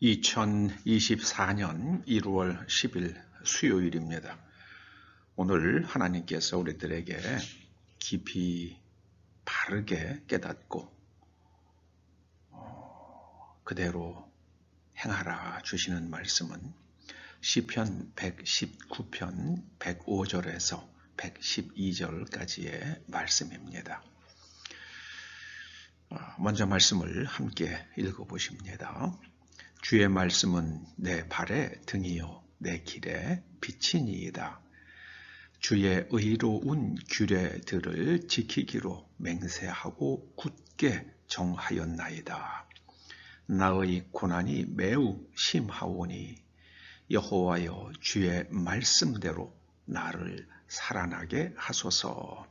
2024년 1월 10일 수요일입니다. 오늘 하나님께서 우리들에게 깊이 바르게 깨닫고 그대로 행하라 주시는 말씀은 시편 119편 105절에서 112절까지의 말씀입니다. 먼저 말씀을 함께 읽어보십니다. 주의 말씀은 내 발의 등이요 내 길에 빛이니이다. 주의 의로운 규례들을 지키기로 맹세하고 굳게 정하였나이다. 나의 고난이 매우 심하오니 여호와여 주의 말씀대로 나를 살아나게 하소서.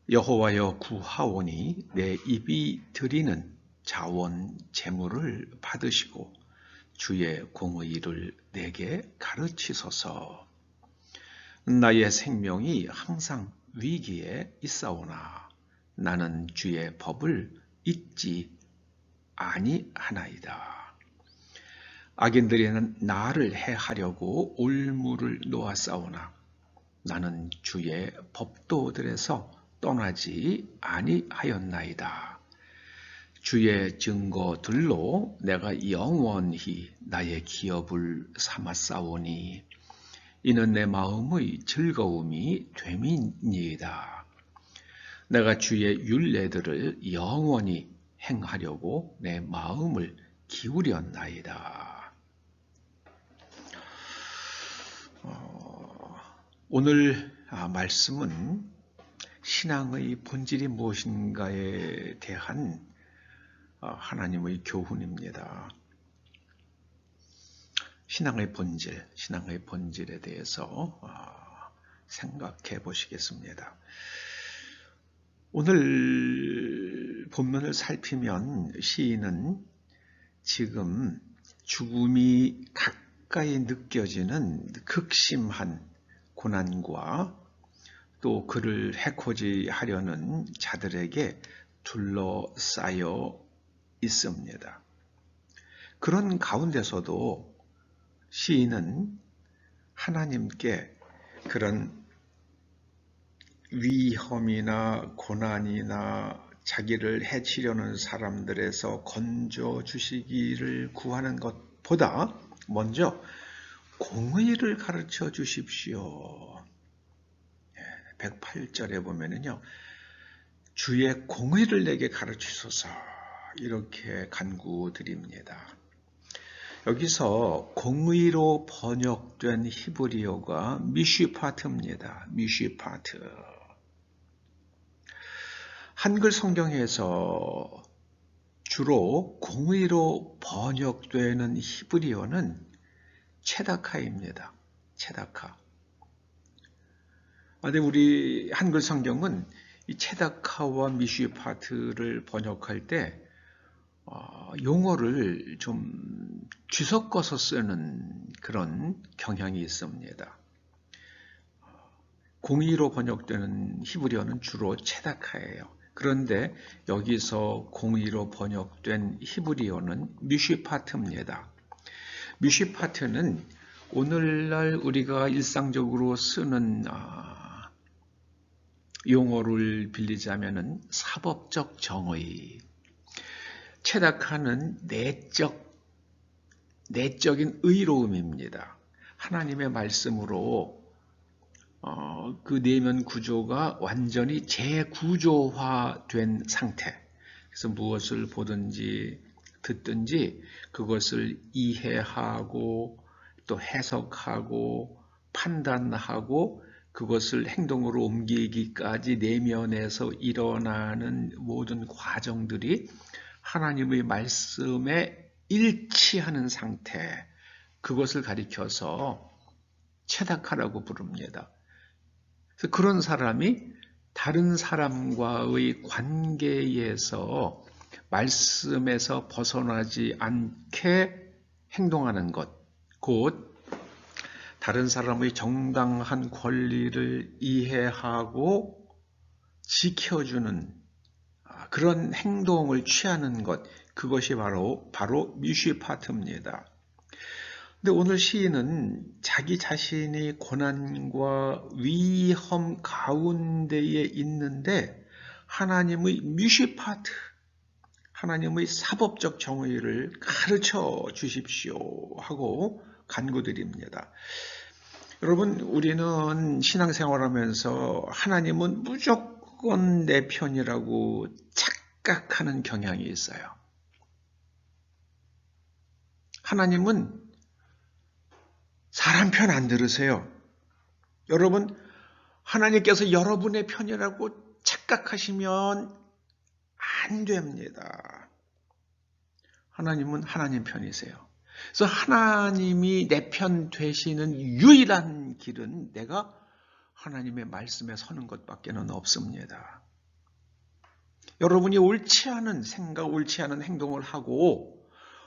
여호와여 구하오니 내 입이 드리는 자원 재물을 받으시고 주의 공의를 내게 가르치소서. 나의 생명이 항상 위기에 있사오나 나는 주의 법을 잊지 아니하나이다. 악인들이 나를 해하려고 올무를 놓았사오나 나는 주의 법도들에서 떠나지 아니하였나이다. 주의 증거들로 내가 영원히 나의 기업을 삼았사오니 이는 내 마음의 즐거움이 됨이니이다. 내가 주의 율례들을 영원히 행하려고 내 마음을 기울였나이다. 오늘 말씀은 신앙의 본질이 무엇인가에 대한 하나님의 교훈입니다. 신앙의 본질에 대해서 생각해 보시겠습니다. 오늘 본문을 살피면 시인은 지금 죽음이 가까이 느껴지는 극심한 고난과 또 그를 해코지하려는 자들에게 둘러싸여 있습니다. 그런 가운데서도 시인은 하나님께 그런 위험이나 고난이나 자기를 해치려는 사람들에서 건져 주시기를 구하는 것보다 먼저 공의를 가르쳐 주십시오. 108절에 보면은요, 주의 공의를 내게 가르치소서 이렇게 간구드립니다. 여기서 공의로 번역된 히브리어가 미쉬파트입니다. 미쉬파트. 한글 성경에서 주로 공의로 번역되는 히브리어는 체다카입니다. 체다카. 근데 우리 한글 성경은 이 체다카와 미쉬파트를 번역할 때 용어를 좀 뒤섞어서 쓰는 그런 경향이 있습니다. 공의로 번역되는 히브리어는 주로 체다카예요. 그런데 여기서 공의로 번역된 히브리어는 미쉬파트입니다. 미쉬파트는 오늘날 우리가 일상적으로 쓰는 용어를 빌리자면은 사법적 정의, 체다카는 내적인 의로움입니다. 하나님의 말씀으로 그 내면 구조가 완전히 재구조화된 상태. 그래서 무엇을 보든지 듣든지 그것을 이해하고 또 해석하고 판단하고 그것을 행동으로 옮기기까지 내면에서 일어나는 모든 과정들이 하나님의 말씀에 일치하는 상태, 그것을 가리켜서 체다카라고 부릅니다. 그래서 그런 사람이 다른 사람과의 관계에서 말씀에서 벗어나지 않게 행동하는 것, 곧 다른 사람의 정당한 권리를 이해하고 지켜주는 그런 행동을 취하는 것, 그것이 바로 미쉬파트입니다. 근데 오늘 시인은 자기 자신이 고난과 위험 가운데에 있는데 하나님의 미쉬파트, 하나님의 사법적 정의를 가르쳐 주십시오 하고 간구드립니다. 여러분, 우리는 신앙생활하면서 하나님은 무조건 내 편이라고 착각하는 경향이 있어요. 하나님은 사람 편 안 들으세요. 여러분, 하나님께서 여러분의 편이라고 착각하시면 안 됩니다. 하나님은 하나님 편이세요. 그래서 하나님이 내 편 되시는 유일한 길은 내가 하나님의 말씀에 서는 것밖에는 없습니다. 여러분이 옳지 않은 생각, 옳지 않은 행동을 하고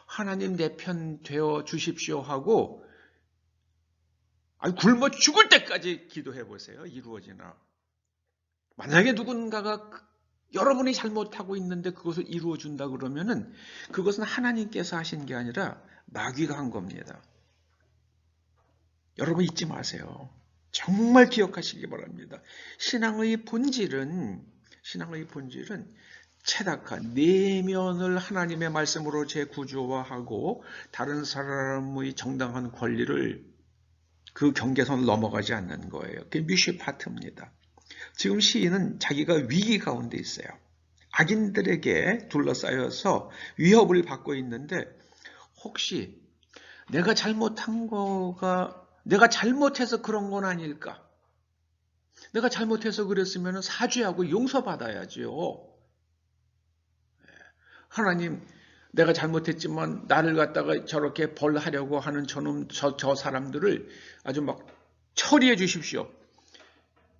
하나님 내 편 되어 주십시오 하고 굶어 죽을 때까지 기도해 보세요. 이루어지나. 만약에 누군가가 여러분이 잘못하고 있는데 그것을 이루어 준다 그러면은 그것은 하나님께서 하신 게 아니라 마귀가 한 겁니다. 여러분 잊지 마세요. 정말 기억하시기 바랍니다. 신앙의 본질은 체득한 내면을 하나님의 말씀으로 재구조화하고 다른 사람의 정당한 권리를 그 경계선을 넘어가지 않는 거예요. 그게 미쉬파트입니다. 지금 시인은 자기가 위기 가운데 있어요. 악인들에게 둘러싸여서 위협을 받고 있는데 혹시 내가 잘못해서 그런 건 아닐까? 내가 잘못해서 그랬으면 사죄하고 용서받아야죠. 하나님, 내가 잘못했지만 나를 갖다가 저렇게 벌하려고 하는 저 사람들을 아주 막 처리해 주십시오.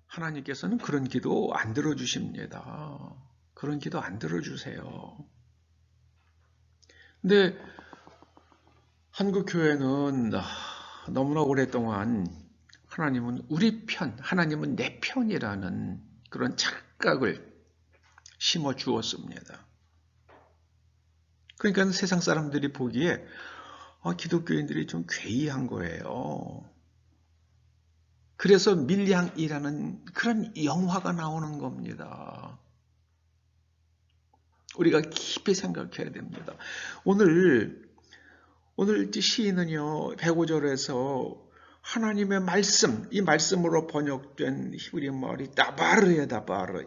하나님께서는 그런 기도 안 들어주십니다. 그런 기도 안 들어주세요. 근데 한국 교회는 너무나 오랫동안 하나님은 우리 편, 하나님은 내 편이라는 그런 착각을 심어 주었습니다. 그러니까 세상 사람들이 보기에 기독교인들이 좀 괴이한 거예요. 그래서 밀양이라는 그런 영화가 나오는 겁니다. 우리가 깊이 생각해야 됩니다. 오늘 시인은요, 105절에서 하나님의 말씀, 이 말씀으로 번역된 히브리 말이 다바르에 다바르.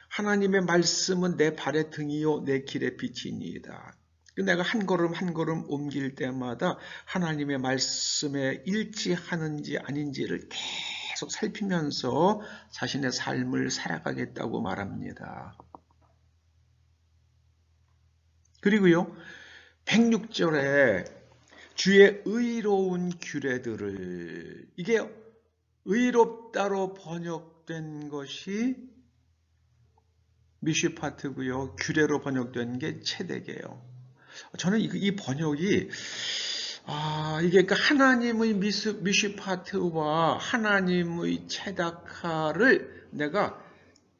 하나님의 말씀은 내 발의 등이요, 내 길의 빛이니이다. 내가 한 걸음 한 걸음 옮길 때마다 하나님의 말씀에 일치하는지 아닌지를 계속 살피면서 자신의 삶을 살아가겠다고 말합니다. 그리고요, 106절에 주의 의로운 규례들을, 이게 의롭다로 번역된 것이 미쉬파트고요, 규례로 번역된 게 체덱이에요. 저는 이 번역이 이게 그러니까 하나님의 미쉬파트와 하나님의 체다카를 내가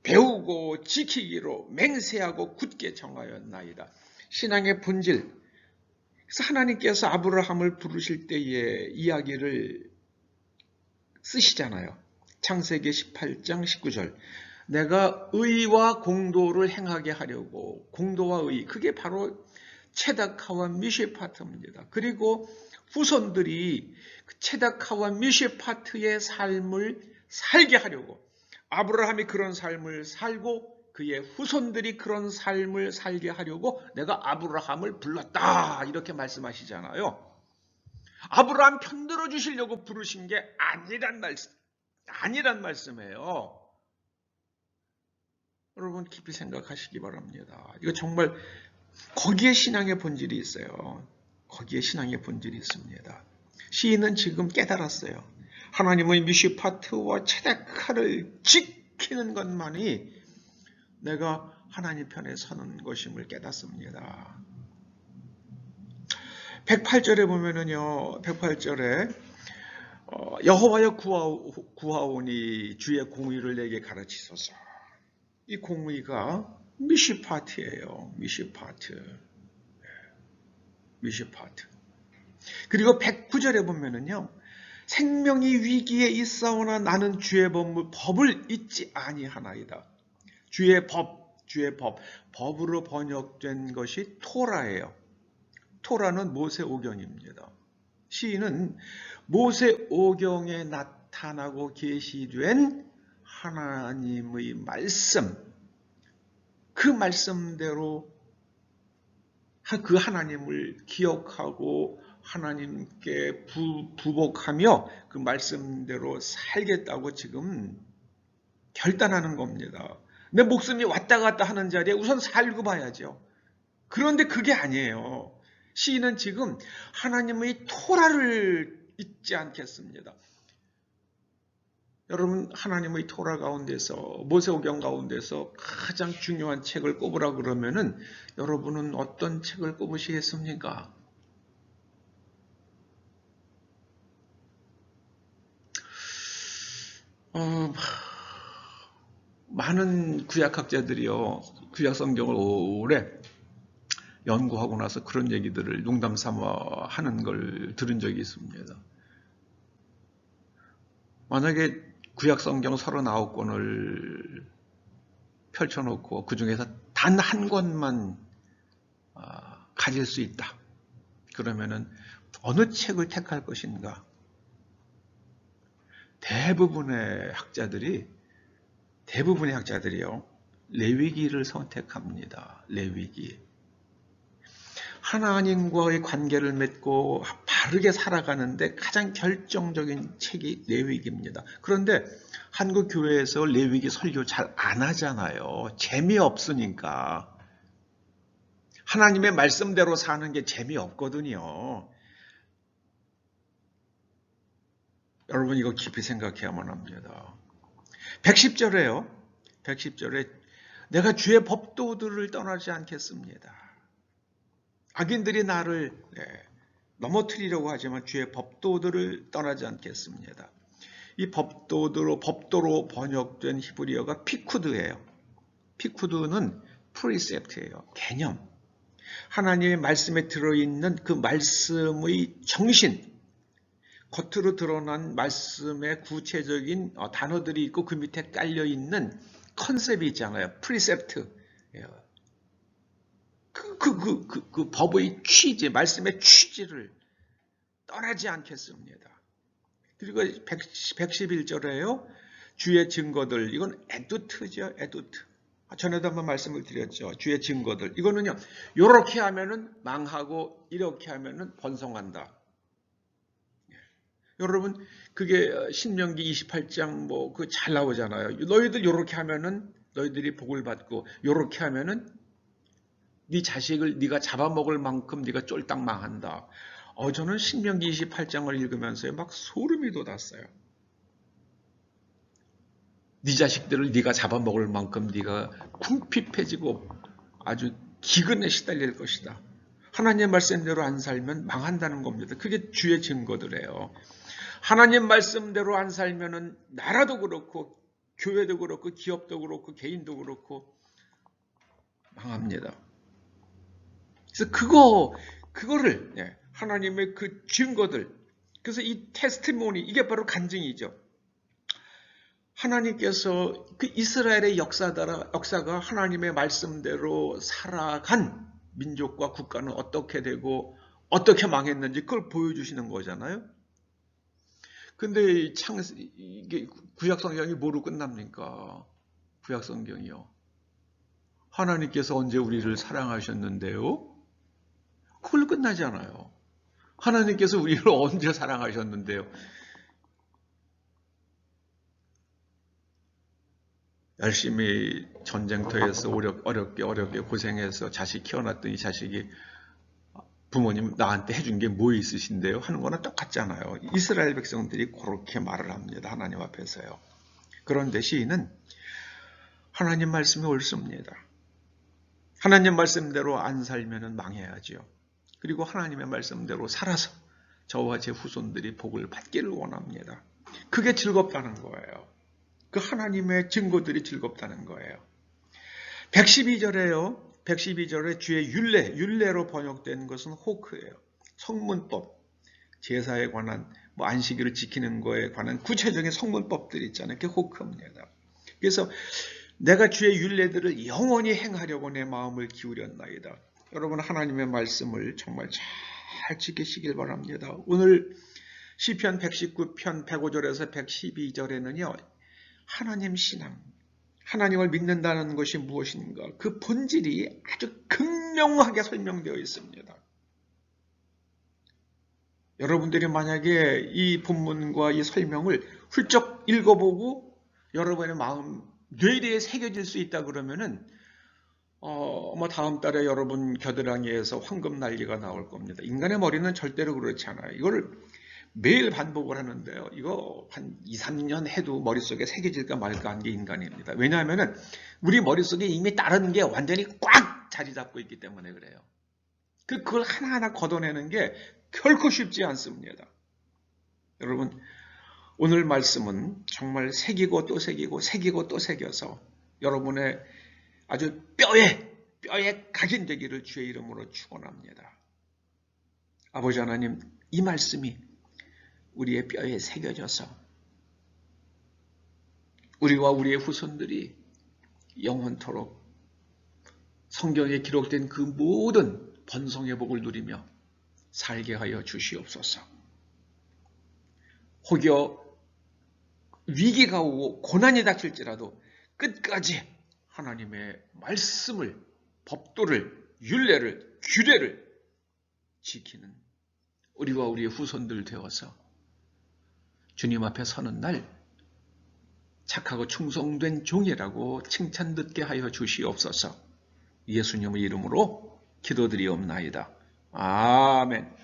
배우고 지키기로 맹세하고 굳게 정하였나이다. 신앙의 본질. 그래서 하나님께서 아브라함을 부르실 때의 이야기를 쓰시잖아요. 창세기 18장 19절. 내가 의와 공도를 행하게 하려고, 공도와 의, 그게 바로 체다카와 미쉬파트입니다. 그리고 후손들이 체다카와 미쉬파트의 삶을 살게 하려고, 아브라함이 그런 삶을 살고 그의 후손들이 그런 삶을 살게 하려고 내가 아브라함을 불렀다, 이렇게 말씀하시잖아요. 아브라함 편들어 주시려고 부르신 게 아니란 말씀이에요. 여러분 깊이 생각하시기 바랍니다. 이거 정말 거기에 신앙의 본질이 있어요. 거기에 신앙의 본질이 있습니다. 시인은 지금 깨달았어요. 하나님의 미쉬파트와 체데카를 지키는 것만이 내가 하나님 편에 서는 것임을 깨닫습니다. 108절에 보면은요, 108절에 여호와여 구하오니 주의 공의를 내게 가르치소서. 이 공의가 미쉬파트예요. 미쉬파트. 미시파트. 그리고 109절에 보면은요. 생명이 위기에 있사오나 나는 주의 법을 잊지 아니하나이다. 주의 법. 법으로 번역된 것이 토라예요. 토라는 모세오경입니다. 시인은 모세오경에 나타나고 계시된 하나님의 말씀, 그 말씀대로 그 하나님을 기억하고 하나님께 부복하며 그 말씀대로 살겠다고 지금 결단하는 겁니다. 내 목숨이 왔다 갔다 하는 자리에 우선 살고 봐야죠. 그런데 그게 아니에요. 시인은 지금 하나님의 토라를 잊지 않겠습니다. 여러분, 하나님의 토라 가운데서, 모세오경 가운데서 가장 중요한 책을 꼽으라 그러면은 여러분은 어떤 책을 꼽으시겠습니까? 많은 구약학자들이요, 구약 성경을 오래 연구하고 나서 그런 얘기들을 농담 삼아 하는 걸 들은 적이 있습니다. 만약에 구약 성경 39권을 펼쳐놓고 그 중에서 단 한 권만 가질 수 있다. 그러면은 어느 책을 택할 것인가? 대부분의 학자들이요, 레위기를 선택합니다. 레위기. 하나님과의 관계를 맺고 바르게 살아가는데 가장 결정적인 책이 레위기입니다. 그런데 한국 교회에서 레위기 설교 잘 안 하잖아요. 재미없으니까. 하나님의 말씀대로 사는 게 재미없거든요. 여러분, 이거 깊이 생각해야만 합니다. 110절에 내가 주의 법도들을 떠나지 않겠습니다. 악인들이 나를 넘어뜨리려고 하지만 주의 법도들을 떠나지 않겠습니다. 이 법도로 번역된 히브리어가 피쿠드예요. 피쿠드는 프리셉트예요. 개념. 하나님의 말씀에 들어있는 그 말씀의 정신, 겉으로 드러난 말씀의 구체적인 단어들이 있고 그 밑에 깔려있는 컨셉이 있잖아요. 프리셉트. 그 법의 취지, 말씀의 취지를 떠나지 않겠습니다. 그리고 111절에요. 주의 증거들, 이건 에두트죠. 에두트. 전에도 한번 말씀을 드렸죠. 주의 증거들. 이거는요, 이렇게 하면은 망하고 이렇게 하면은 번성한다. 여러분, 그게 신명기 28장 그 잘 나오잖아요. 너희들 이렇게 하면은 너희들이 복을 받고 이렇게 하면은 네 자식을 네가 잡아먹을 만큼 네가 쫄딱 망한다. 저는 신명기 28장을 읽으면서 막 소름이 돋았어요. 네 자식들을 네가 잡아먹을 만큼 네가 궁핍해지고 아주 기근에 시달릴 것이다. 하나님 말씀대로 안 살면 망한다는 겁니다. 그게 주의 증거들이에요. 하나님 말씀대로 안 살면은 나라도 그렇고 교회도 그렇고 기업도 그렇고 개인도 그렇고 망합니다. 그래서 그거를 하나님의 그 증거들, 그래서 이 테스티모니, 이게 바로 간증이죠. 하나님께서 그 이스라엘의 역사가 하나님의 말씀대로 살아간 민족과 국가는 어떻게 되고 어떻게 망했는지 그걸 보여주시는 거잖아요. 근데 이게 구약 성경이 뭐로 끝납니까? 구약 성경이요. 하나님께서 언제 우리를 사랑하셨는데요? 그걸로 끝나지 않아요. 하나님께서 우리를 언제 사랑하셨는데요? 열심히 전쟁터에서 어렵게 고생해서 자식 키워놨더니 자식이 부모님 나한테 해준 게 뭐 있으신데요? 하는 거나 똑같잖아요. 이스라엘 백성들이 그렇게 말을 합니다. 하나님 앞에서요. 그런데 시인은 하나님 말씀이 옳습니다. 하나님 말씀대로 안 살면 망해야죠. 그리고 하나님의 말씀대로 살아서 저와 제 후손들이 복을 받기를 원합니다. 그게 즐겁다는 거예요. 그 하나님의 증거들이 즐겁다는 거예요. 112절에요. 112절에 주의 율례로 번역된 것은 호크예요. 성문법, 제사에 관한 안식일을 지키는 거에 관한 구체적인 성문법들이 있잖아요. 그게 호크입니다. 그래서 내가 주의 율례들을 영원히 행하려고 내 마음을 기울였나이다. 여러분 하나님의 말씀을 정말 잘 지키시길 바랍니다. 오늘 시편 119편 105절에서 112절에는요. 하나님 신앙, 하나님을 믿는다는 것이 무엇인가 그 본질이 아주 극명하게 설명되어 있습니다. 여러분들이 만약에 이 본문과 이 설명을 훌쩍 읽어보고 여러분의 마음 뇌리에 새겨질 수 있다 그러면은 다음 달에 여러분 겨드랑이에서 황금 날개가 나올 겁니다. 인간의 머리는 절대로 그렇지 않아요. 이걸 매일 반복을 하는데요. 이거 한 2, 3년 해도 머릿속에 새겨질까 말까 한 게 인간입니다. 왜냐하면 우리 머릿속에 이미 다른 게 완전히 꽉 자리 잡고 있기 때문에 그래요. 그걸 하나하나 걷어내는 게 결코 쉽지 않습니다. 여러분 오늘 말씀은 정말 새기고 또 새기고 새기고 또 새겨서 여러분의 아주 뼈에 각인되기를 주의 이름으로 축원합니다. 아버지 하나님 이 말씀이 우리의 뼈에 새겨져서 우리와 우리의 후손들이 영원토록 성경에 기록된 그 모든 번성의 복을 누리며 살게 하여 주시옵소서. 혹여 위기가 오고 고난이 닥칠지라도 끝까지 하나님의 말씀을, 법도를, 율례를, 규례를 지키는 우리와 우리의 후손들 되어서 주님 앞에 서는 날 착하고 충성된 종이라고 칭찬 듣게 하여 주시옵소서. 예수님의 이름으로 기도드리옵나이다. 아멘.